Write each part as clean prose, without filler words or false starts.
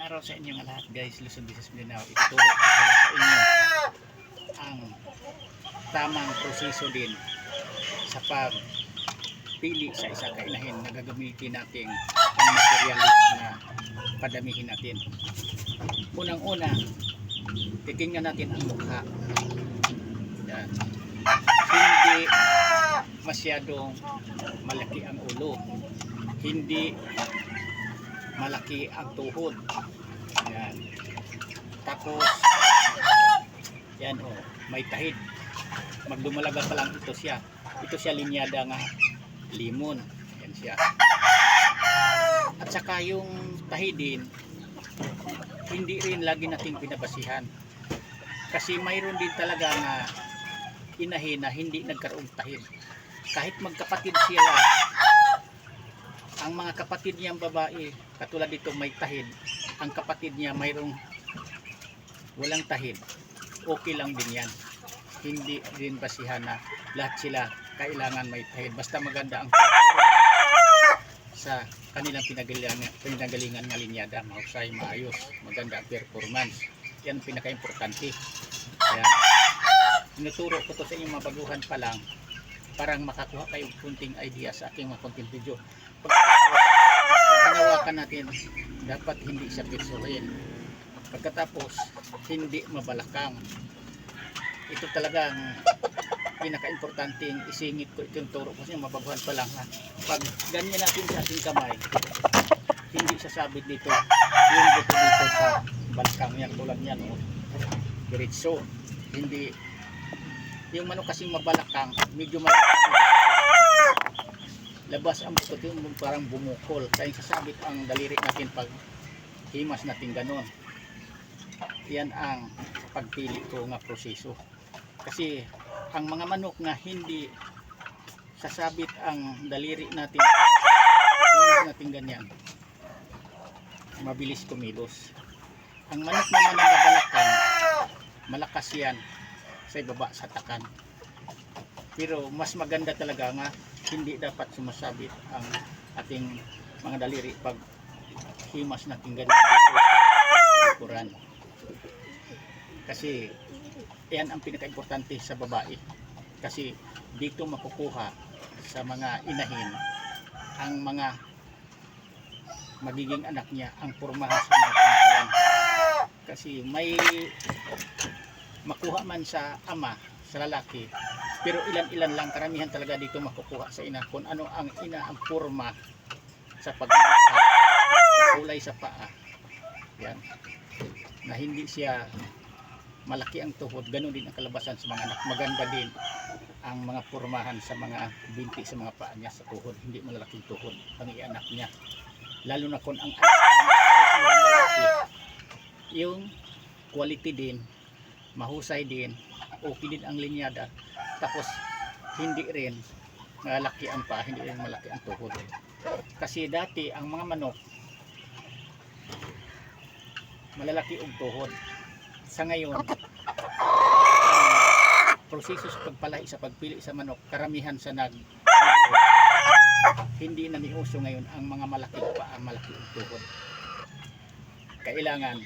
araw sa inyong lahat guys, Luzon Visayas Mindanao. Ituturo ko sa inyo ang tamang proseso din sa pagpili sa isa kainahin na gagamitin nating pang-materialis na padamihin natin. Unang-una, titingnan natin ang mukha. Yan. Hindi masyadong malaki ang ulo, hindi malaki ang tuhod. Yan. Tapos yan may tahid. Magdumalaga pa lang ito siya. Ito siya linyada nga limon. Yan siya. At saka yung tahidin, hindi rin lagi nating pinabasihan. Kasi mayroon din talaga nga inahin na hindi nagkaroon tahid. Kahit magkapatid sila, ang mga kapatid niyang babae, katulad dito may tahid, ang kapatid niya mayroong walang tahid, okay lang din yan. Hindi din basihan na lahat sila kailangan may tahid. Basta maganda ang sa kanilang pinagalingan nga linyada, mahusay, maayos, maganda ang performance. Yan pinaka-importante. Yan. Tinuturo ko to sa inyong mga baguhan pa lang, parang makakuha kayo kunting idea sa aking mga content video. Pag hanawakan natin, dapat hindi siya pitsuhin. Pagkatapos, hindi mabalakang. Ito talagang pinaka-importanting isingit ko itong turo kasi mabaguhan pa lang. Pag ganyan natin sa ating kamay, hindi sasabit dito yung buto dito sa balakang yan, tulad yan diretso. Hindi yung manok kasing mabalakang, medyo malaki labas ang buto yung parang bumukol, kaya sasabit ang daliri natin pag himas natin ganon. Yan ang pagpili ko nga proseso. Kasi ang mga manok nga hindi sasabit ang daliri natin, himas natin ganyan, mabilis kumilos. Ang manok naman na mabalakang, malakas yan sa ibaba sa takan. Pero mas maganda talaga nga hindi dapat sumasabit ang ating mga daliri pag himas natin ganyan dito sa likuran. Kasi yan ang pinaka-importante sa babae. Kasi dito makukuha sa mga inahin ang mga magiging anak niya, ang pormahan sa mga pangkawan. Kasi may makuha man sa ama, sa lalaki, pero ilan-ilan lang, karamihan talaga dito makukuha sa ina kung ano ang ina ang forma sa pagmamukha, sa kulay sa paa. Yan. Na hindi siya malaki ang tuhod, ganoon din ang kalabasan sa mga anak. Maganda din ang mga pormahan sa mga binti sa mga paa niya, sa tuhod, hindi malalaking tuhod ang ianak niya. Lalo na kung ang lalaki, yung quality din, mahusay din, okay din ang linyada, tapos hindi rin malaki ang paa, hindi rin malaki ang tuhod. Kasi dati ang mga manok malalaki ang tuhod. Sa ngayon, proseso sa pagpalaki, sa pagpili sa manok, karamihan sa hindi na niuso ngayon ang mga malaki paa, malaki ang tuhod. Kailangan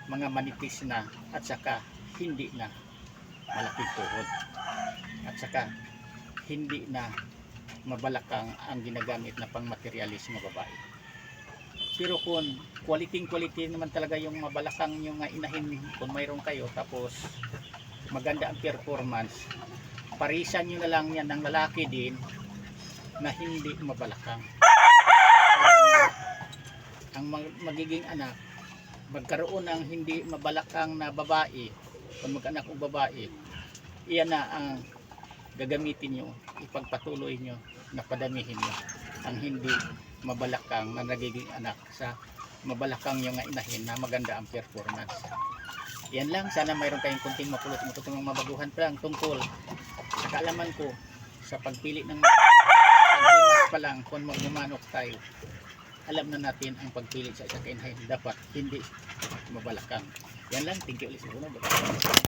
mga manipis na at saka hindi na malaking tuhod at saka hindi na mabalakang ang ginagamit na pang materialis ng babae. Pero kung quality naman talaga yung mabalakang yung inahin, kung mayroon kayo, tapos maganda ang performance, parisan nyo na lang yan ng lalaki din na hindi mabalakang. Ang magiging anak magkaroon ng hindi mabalakang na babae, kung mag-anak o babae, iyan na ang gagamitin nyo, ipagpatuloy nyo, na padamihin nyo ang hindi mabalakang na nagiging anak sa mabalakang yung inahin na maganda ang performance. Yan lang, sana mayroon kayong kunting mapulot matutong mabaguhan pa lang tungkol sa kaalaman ko sa pagpili ng paghimas pa lang. Kung magmamanok tayo, alam na natin ang pagpili sa isang kainahin, dapat hindi mabalakang. Yan lang, thank you ulit sa unod.